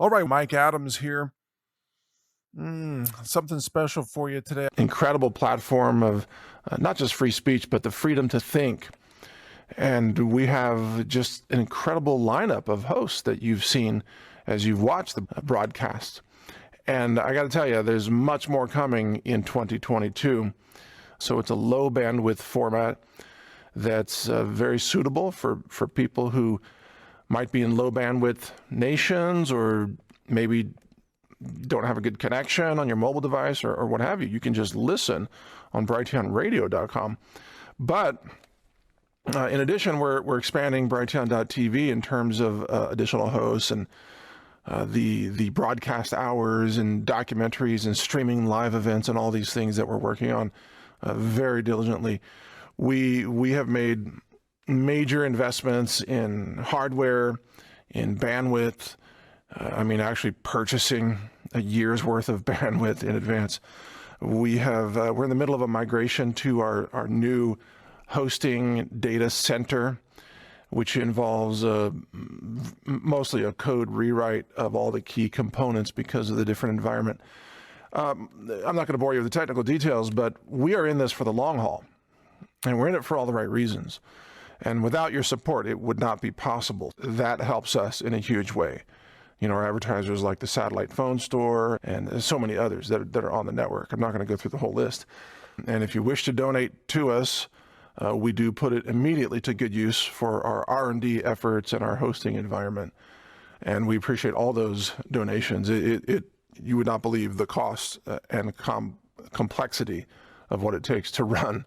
All right, Mike Adams here. Something special for you today. Incredible platform of not just free speech, but the freedom to think. And we have just an incredible lineup of hosts that you've seen as you've watched the broadcast. And I got to tell you, there's much more coming in 2022. So it's a low bandwidth format that's very suitable for people who might be in low bandwidth nations or maybe don't have a good connection on your mobile device or what have you. You can just listen on brighteonradio.com. But in addition, we're expanding Brighteon.tv in terms of additional hosts and the broadcast hours and documentaries and streaming live events and all these things that we're working on very diligently. We have made major investments in hardware, in bandwidth. Actually purchasing a year's worth of bandwidth in advance. We're in the middle of a migration to our new hosting data center, which involves mostly a code rewrite of all the key components because of the different environment. I'm not going to bore you with the technical details, but we are in this for the long haul, and we're in it for all the right reasons. And without your support, it would not be possible. That helps us in a huge way. You know, our advertisers like the Satellite Phone Store and so many others that are on the network. I'm not going to go through the whole list. And if you wish to donate to us, we do put it immediately to good use for our R&D efforts and our hosting environment. And we appreciate all those donations. You would not believe the cost and complexity of what it takes to run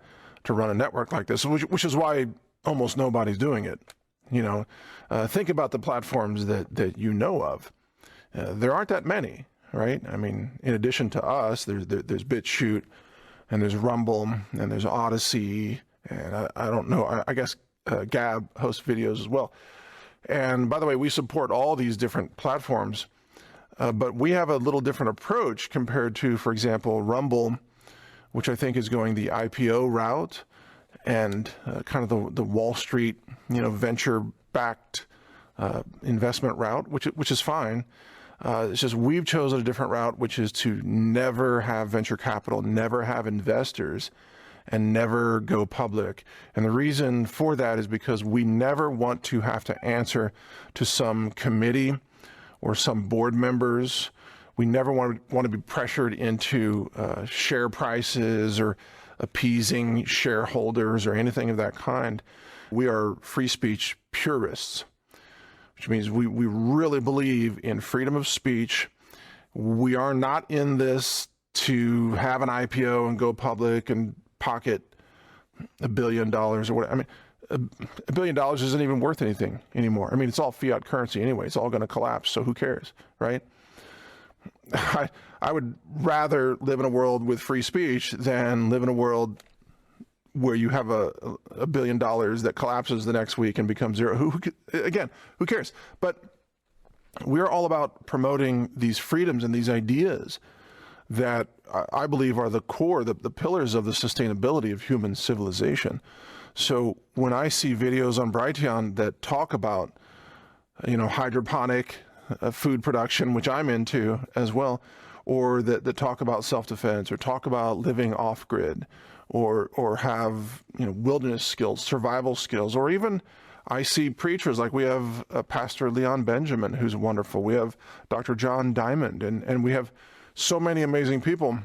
a network like this, which is why almost nobody's doing it. You know, think about the platforms that you know of. There aren't that many, right? I mean, in addition to us, there's BitChute, and there's Rumble, and there's Odyssey, and I don't know, I guess Gab hosts videos as well. And by the way, we support all these different platforms, but we have a little different approach compared to, for example, Rumble, which I think is going the IPO route and kind of the Wall Street, venture-backed investment route, which is fine. It's just we've chosen a different route, which is to never have venture capital, never have investors, and never go public. And the reason for that is because we never want to have to answer to some committee or some board members. We never want to be pressured into share prices or appeasing shareholders or anything of that kind. We are free speech purists, which means we really believe in freedom of speech. We are not in this to have an IPO and go public and pocket $1 billion or whatever. I mean, $1 billion isn't even worth anything anymore. I mean, it's all fiat currency anyway. It's all going to collapse, so who cares, right? I would rather live in a world with free speech than live in a world where you have a $1 billion that collapses the next week and becomes zero. Who cares? But we're all about promoting these freedoms and these ideas that I believe are the core, the pillars of the sustainability of human civilization. So when I see videos on Brighteon that talk about, hydroponic food production, which I'm into as well, or that talk about self-defense or talk about living off-grid or have wilderness skills, survival skills, or even I see preachers like we have Pastor Leon Benjamin, who's wonderful. We have Dr. John Diamond, and we have so many amazing people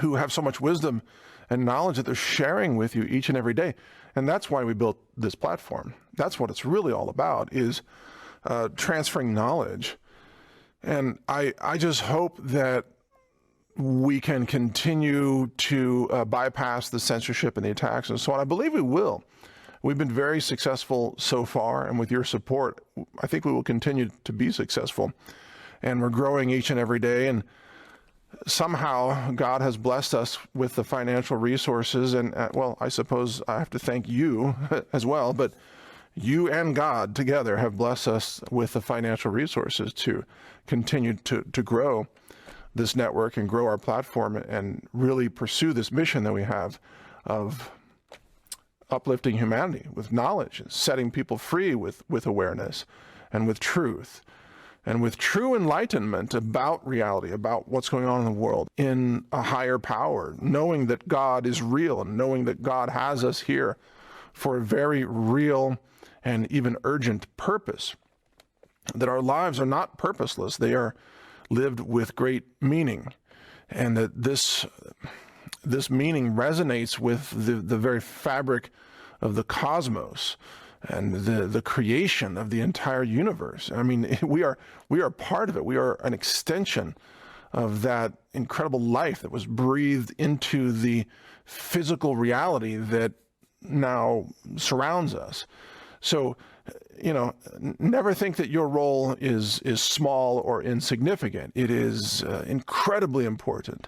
who have so much wisdom and knowledge that they're sharing with you each and every day. And that's why we built this platform. That's what it's really all about, is transferring knowledge. And I just hope that we can continue to bypass the censorship and the attacks and so on. I believe we will. We've been very successful so far, and with your support, I think we will continue to be successful. And we're growing each and every day, and somehow God has blessed us with the financial resources, and I suppose I have to thank you as well, but you and God together have blessed us with the financial resources to continue to grow this network and grow our platform and really pursue this mission that we have of uplifting humanity with knowledge and setting people free with awareness and with truth. and with true enlightenment about reality, about what's going on in the world, in a higher power, knowing that God is real and knowing that God has us here for a very real and even urgent purpose, that our lives are not purposeless, they are lived with great meaning, and that this meaning resonates with the very fabric of the cosmos and the creation of the entire universe. I mean, we are part of it. We are an extension of that incredible life that was breathed into the physical reality that now surrounds us. So, never think that your role is small or insignificant. It is incredibly important.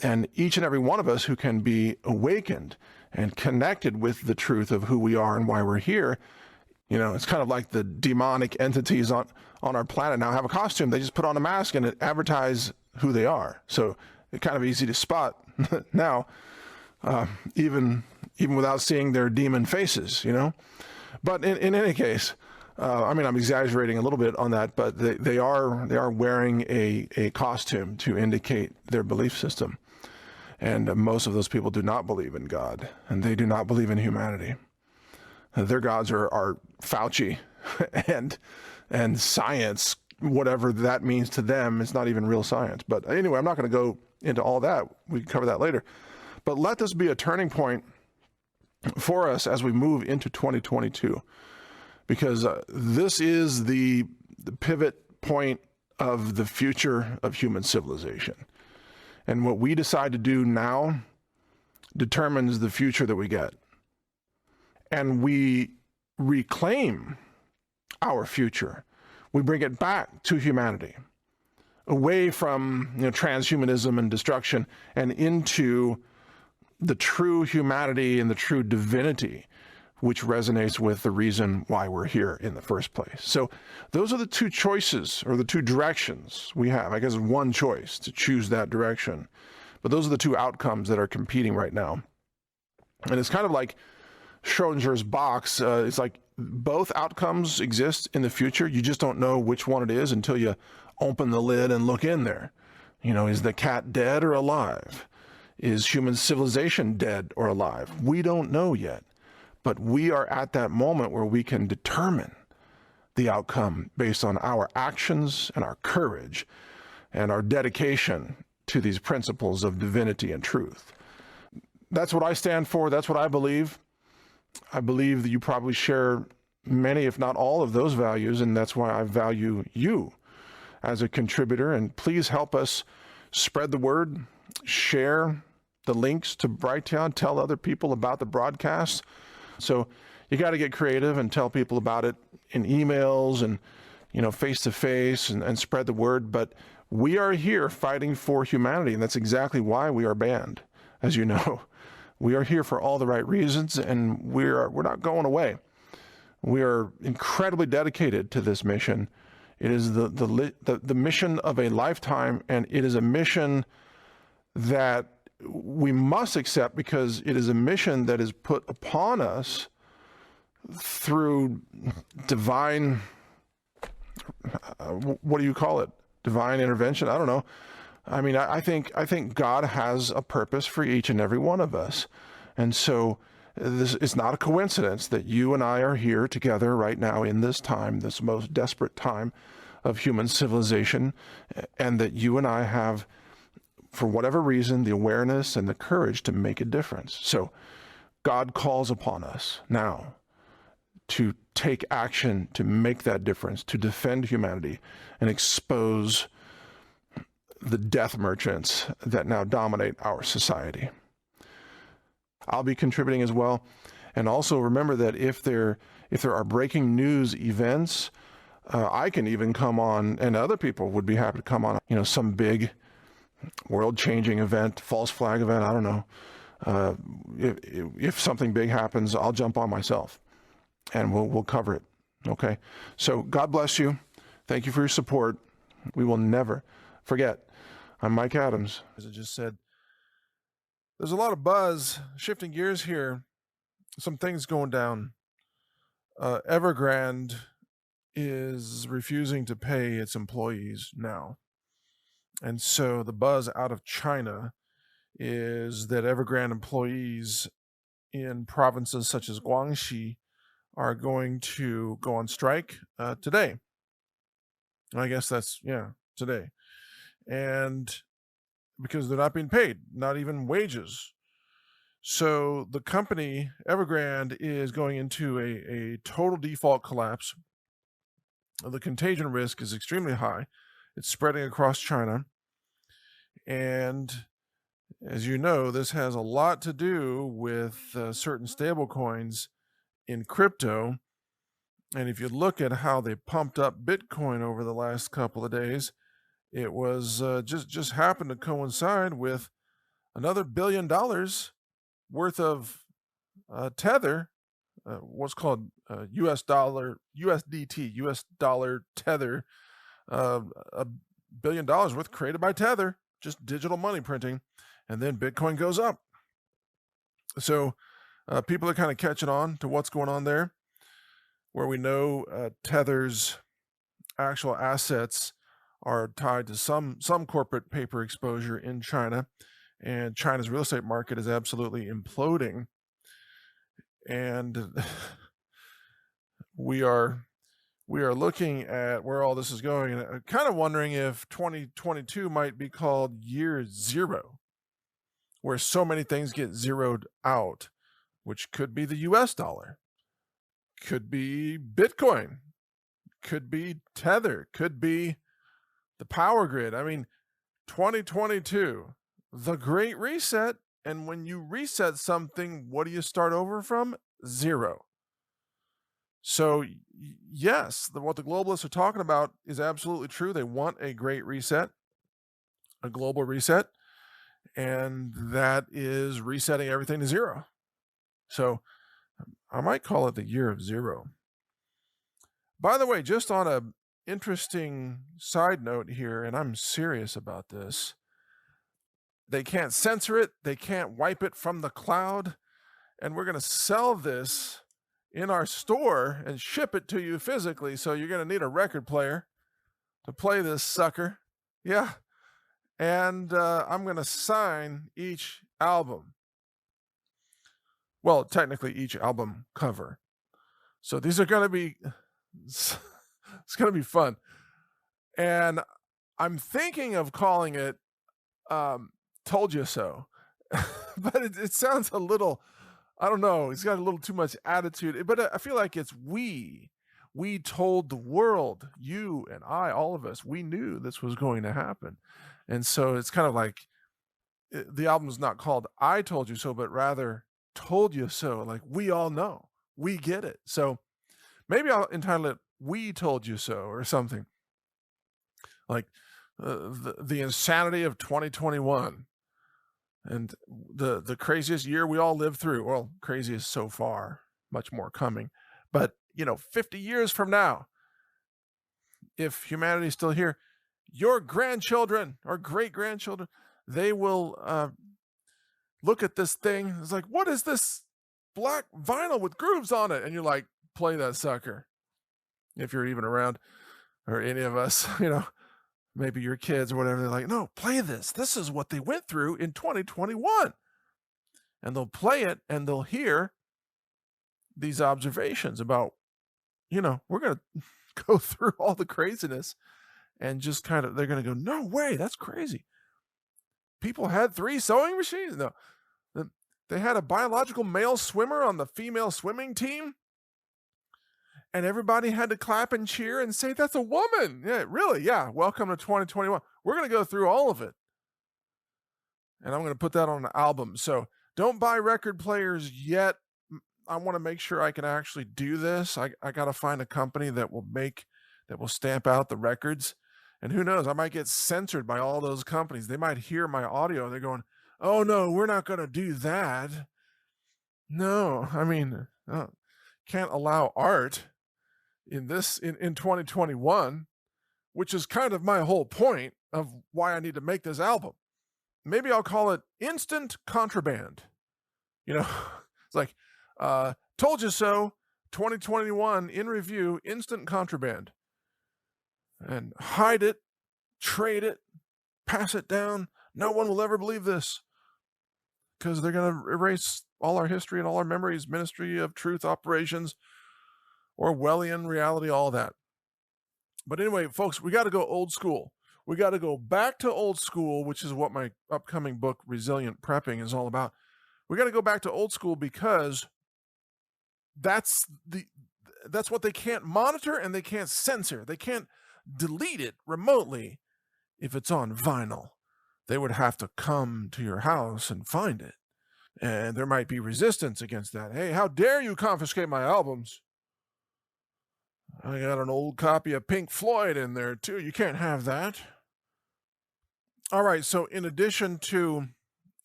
And each and every one of us who can be awakened and connected with the truth of who we are and why we're here, it's kind of like the demonic entities on our planet now have a costume. They just put on a mask and advertise who they are. So it's kind of easy to spot now, even without seeing their demon faces, But in any case, I'm exaggerating a little bit on that, but they are wearing a costume to indicate their belief system. And most of those people do not believe in God, and they do not believe in humanity. Their gods are Fauci and science, whatever that means to them. It's not even real science. But anyway, I'm not going to go into all that. We can cover that later. But let this be a turning point for us as we move into 2022, because this is the pivot point of the future of human civilization. And what we decide to do now determines the future that we get. And we reclaim our future. We bring it back to humanity, away from transhumanism and destruction, and into the true humanity and the true divinity, which resonates with the reason why we're here in the first place. So those are the two choices, or the two directions we have. I guess one choice to choose that direction. But those are the two outcomes that are competing right now. And it's kind of like Schrodinger's box. It's like both outcomes exist in the future. You just don't know which one it is until you open the lid and look in there. Is the cat dead or alive? Is human civilization dead or alive? We don't know yet. But we are at that moment where we can determine the outcome based on our actions and our courage and our dedication to these principles of divinity and truth. That's what I stand for. That's what I believe. I believe that you probably share many, if not all, of those values, and that's why I value you as a contributor. And please help us spread the word, share the links to Brighteon, tell other people about the broadcast. So you got to get creative and tell people about it in emails and, face-to-face and spread the word. But we are here fighting for humanity, and that's exactly why we are banned, as you know. We are here for all the right reasons, and we're not going away. We are incredibly dedicated to this mission. It is the mission of a lifetime, and it is a mission that we must accept because it is a mission that is put upon us through divine, what do you call it? Divine intervention? I don't know. I think God has a purpose for each and every one of us. And so this is not a coincidence that you and I are here together right now in this time, this most desperate time of human civilization, and that you and I have, for whatever reason, the awareness and the courage to make a difference. So God calls upon us now to take action, to make that difference, to defend humanity and expose the death merchants that now dominate our society. I'll be contributing as well. And also remember that if there are breaking news events, I can even come on, and other people would be happy to come on, some big world-changing event, false flag event, I don't know. If something big happens, I'll jump on myself, and we'll cover it, okay? So God bless you. Thank you for your support. We will never forget. I'm Mike Adams. As I just said, there's a lot of buzz. Shifting gears here, some things going down. Evergrande is refusing to pay its employees now. And so the buzz out of China is that Evergrande employees in provinces such as Guangxi are going to go on strike today. I guess that's, today. And because they're not being paid, not even wages. So the company, Evergrande, is going into a total default collapse. The contagion risk is extremely high. It's spreading across China. And as you know, this has a lot to do with certain stable coins in crypto. And if you look at how they pumped up Bitcoin over the last couple of days, it was just happened to coincide with another $1 billion worth of Tether, what's called USDT, US dollar Tether, $1 billion worth created by Tether, just digital money printing, and then Bitcoin goes up. So people are kind of catching on to what's going on there, where we know Tether's actual assets are tied to some corporate paper exposure in China, and China's real estate market is absolutely imploding. And we are looking at where all this is going, and I'm kind of wondering if 2022 might be called year zero, where so many things get zeroed out, which could be the US dollar, could be Bitcoin, could be Tether, could be the power grid. I mean, 2022, the Great Reset. And when you reset something, what do you start over from? Zero. So yes, what the globalists are talking about is absolutely true. They want a great reset, a global reset, and that is resetting everything to zero. So I might call it the year of zero. By the way, just on a interesting side note here, and I'm serious about this, they can't censor it, they can't wipe it from the cloud, and we're going to sell this in our store and ship it to you physically, so you're going to need a record player to play this sucker. Yeah. And I'm going to sign each album. Well, technically each album cover. So these are going to be, it's going to be fun. And I'm thinking of calling it Told You So. But it sounds a little, I don't know, it's got a little too much attitude. But I feel like it's we told the world, you and I, all of us, we knew this was going to happen. And so it's kind of like the album's not called I Told You So, but rather Told You So. Like, we all know, we get it. So maybe I'll entitle it We Told You So or something. Like the insanity of 2021 and the craziest year we all lived through. Well, craziest so far, much more coming. But, 50 years from now, if humanity's still here, your grandchildren or great-grandchildren, they will look at this thing. It's like, what is this black vinyl with grooves on it? And you're like, play that sucker. If you're even around, or any of us, maybe your kids or whatever, they're like, no, play this. This is what they went through in 2021. And they'll play it and they'll hear these observations about, we're going to go through all the craziness and just they're going to go, no way, that's crazy. People had 3 sewing machines. No, they had a biological male swimmer on the female swimming team. And everybody had to clap and cheer and say, that's a woman. Yeah, really? Yeah. Welcome to 2021. We're going to go through all of it. And I'm going to put that on an album. So don't buy record players yet. I want to make sure I can actually do this. I got to find a company that will stamp out the records. And who knows, I might get censored by all those companies. They might hear my audio. They're going, oh no, we're not going to do that. No, I mean, can't allow art in 2021, which is kind of my whole point of why I need to make this album. Maybe I'll call it Instant Contraband. It's like, Told You So, 2021 in review, instant contraband. And hide it, trade it, pass it down. No one will ever believe this because they're going to erase all our history and all our memories, Ministry of Truth operations, Orwellian reality, all that. But anyway, folks, we got to go old school. We got to go back to old school, which is what my upcoming book, Resilient Prepping, is all about. We got to go back to old school because that's what they can't monitor and they can't censor. They can't delete it remotely if it's on vinyl. They would have to come to your house and find it. And there might be resistance against that. Hey, how dare you confiscate my albums? I got an old copy of Pink Floyd in there too. You can't have that. All right, so in addition to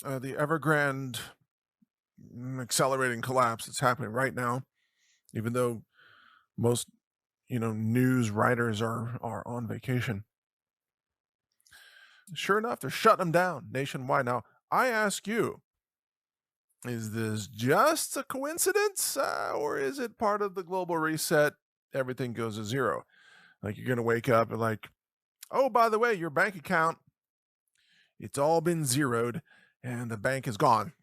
the Evergrande accelerating collapse that's happening right now, even though most news writers are on vacation, sure enough, they're shutting them down nationwide. Now, I ask you, is this just a coincidence or is it part of the global reset? Everything goes to zero. Like you're going to wake up and like, oh, by the way, your bank account, it's all been zeroed and the bank is gone.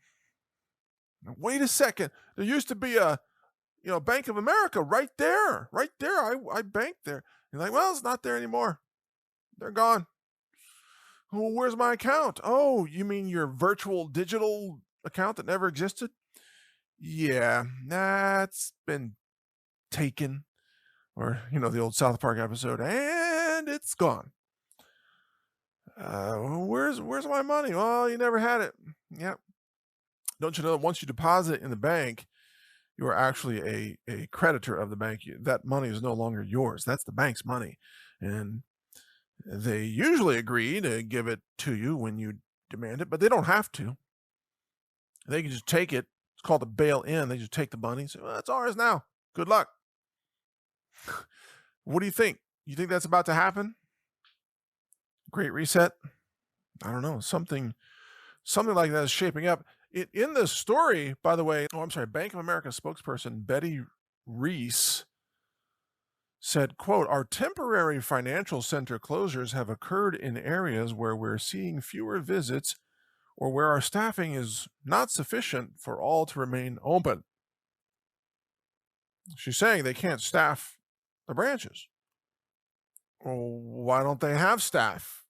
Now, wait a second. There used to be a Bank of America right there. I banked there. You're like, well, it's not there anymore. They're gone. Well, where's my account? Oh, you mean your virtual digital account that never existed? Yeah, that's been taken. Or, the old South Park episode, and it's gone. Where's my money? Well, you never had it. Yep. Don't you know that once you deposit it in the bank, you are actually a creditor of the bank. That money is no longer yours. That's the bank's money. And they usually agree to give it to you when you demand it, but they don't have to. They can just take it. It's called a bail-in. They just take the money and say, well, it's ours now. Good luck. What do you think? You think that's about to happen? Great reset? I don't know. Something like that is shaping up. In the story, by the way, Bank of America spokesperson Betty Reese said, quote, our temporary financial center closures have occurred in areas where we're seeing fewer visits or where our staffing is not sufficient for all to remain open. She's saying they can't staff the branches. Well, why don't they have staff?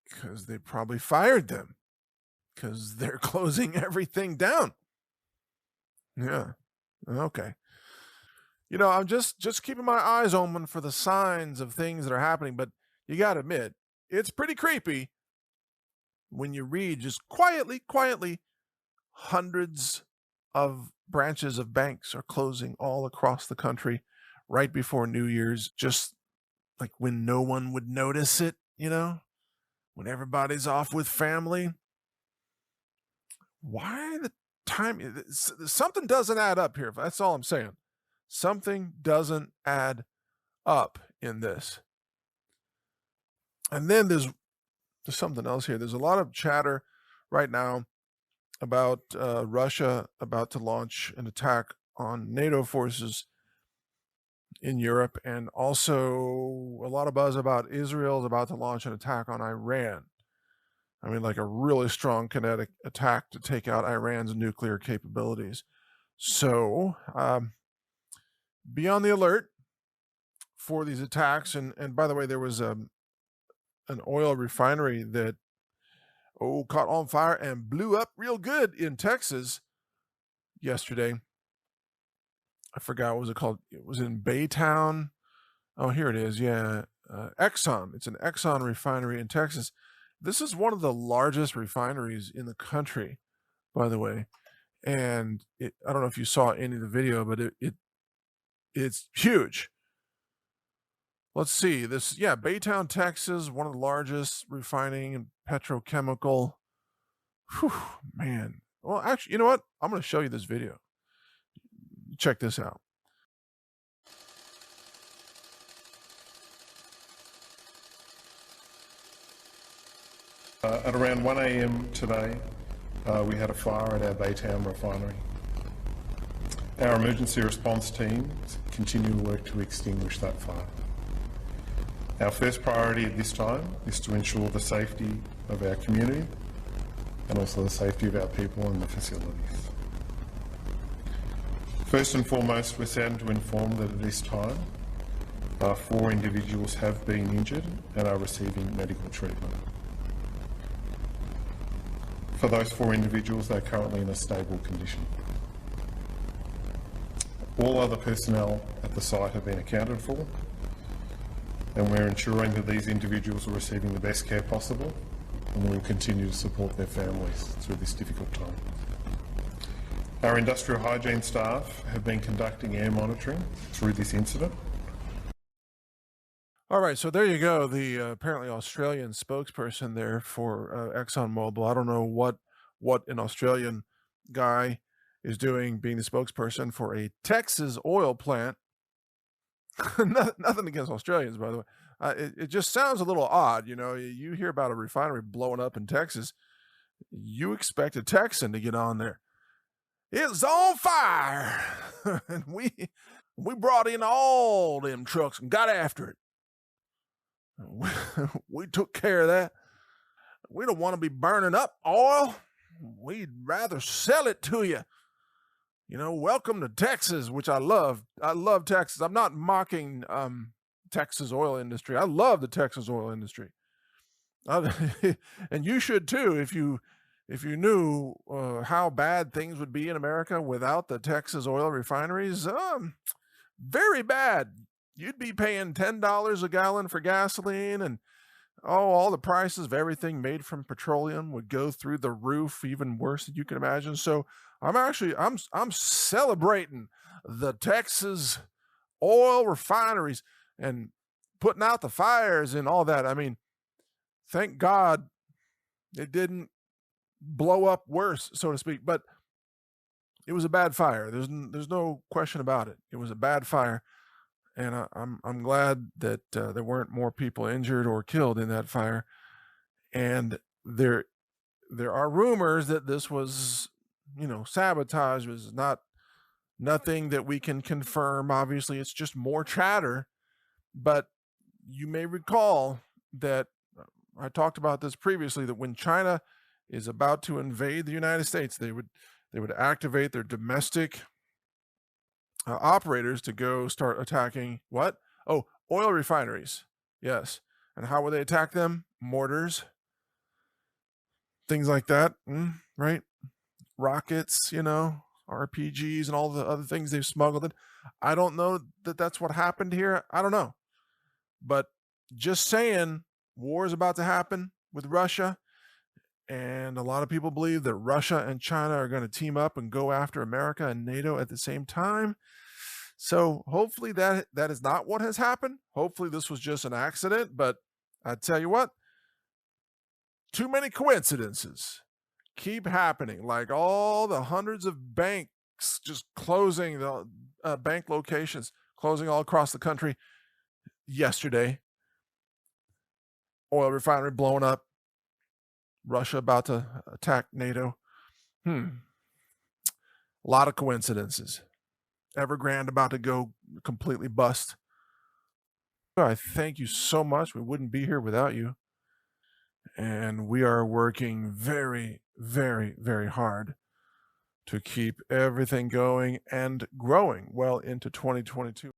Because they probably fired them. Because they're closing everything down. Yeah. Okay. I'm just keeping my eyes open for the signs of things that are happening, but you got to admit, it's pretty creepy when you read just quietly, hundreds of branches of banks are closing all across the country right before New Year's, just like when no one would notice it, when everybody's off with family. Why the time? Something doesn't add up here. That's all I'm saying. Something doesn't add up in this. And then there's something else here. There's a lot of chatter right now about Russia about to launch an attack on NATO forces in Europe, and also a lot of buzz about Israel's about to launch an attack on Iran. I mean, like a really strong kinetic attack to take out Iran's nuclear capabilities. So be on the alert for these attacks. And by the way, there was an oil refinery that caught on fire and blew up real good in Texas yesterday. I forgot, what was it called? It was in Baytown. Oh, here it is. Yeah. Exxon. It's an Exxon refinery in Texas. This is one of the largest refineries in the country, by the way. And I don't know if you saw any of the video, but it's huge. Let's see. Baytown, Texas, one of the largest refining and petrochemical. Whew, man. Well, actually, you know what? I'm going to show you this video. Check this out. At around 1 a.m. today, we had a fire at our Baytown refinery. Our emergency response teams continue to work to extinguish that fire. Our first priority at this time is to ensure the safety of our community and also the safety of our people and the facilities. First and foremost, we're saddened to inform that at this time, 4 individuals have been injured and are receiving medical treatment. For those 4 individuals, they're currently in a stable condition. All other personnel at the site have been accounted for, and we're ensuring that these individuals are receiving the best care possible, and we will continue to support their families through this difficult time. Our industrial hygiene staff have been conducting air monitoring through this incident. All right, so there you go. The apparently Australian spokesperson there for ExxonMobil. I don't know what an Australian guy is doing being the spokesperson for a Texas oil plant. Nothing against Australians, by the way. It just sounds a little odd. You know, you hear about a refinery blowing up in Texas, you expect a Texan to get on there. It's on fire. And we brought in all them trucks and got after it. We took care of that. We don't want to be burning up oil. We'd rather sell it to you. You know, welcome to Texas, which I love. I love Texas. I'm not mocking Texas oil industry. I love the Texas oil industry. And you should too, if you knew how bad things would be in America without the Texas oil refineries. Very bad. You'd be paying $10 a gallon for gasoline, and all the prices of everything made from petroleum would go through the roof, even worse than you can imagine. So I'm celebrating the Texas oil refineries and putting out the fires and all that. I mean, thank God it didn't blow up worse, so to speak, but it was a bad fire. There's no question about it. It was a bad fire. And I'm glad that there weren't more people injured or killed in that fire. And there are rumors that this was, sabotage. Was nothing that we can confirm. Obviously, it's just more chatter. But you may recall that I talked about this previously, that when China is about to invade the United States, they would activate their domestic operators to go start attacking what? Oh, oil refineries. Yes. And how would they attack them? Mortars, things like that, right? Rockets, RPGs and all the other things they've smuggled in. I don't know that that's what happened here. I don't know. But just saying, war is about to happen with Russia. And a lot of people believe that Russia and China are going to team up and go after America and NATO at the same time. So hopefully that is not what has happened. Hopefully this was just an accident. But I tell you what, too many coincidences keep happening. Like all the hundreds of banks just closing, the bank locations closing all across the country yesterday. Oil refinery blowing up. Russia about to attack NATO. A lot of coincidences. Evergrande about to go completely bust. I thank you so much. We wouldn't be here without you. And we are working very, very, very hard to keep everything going and growing well into 2022.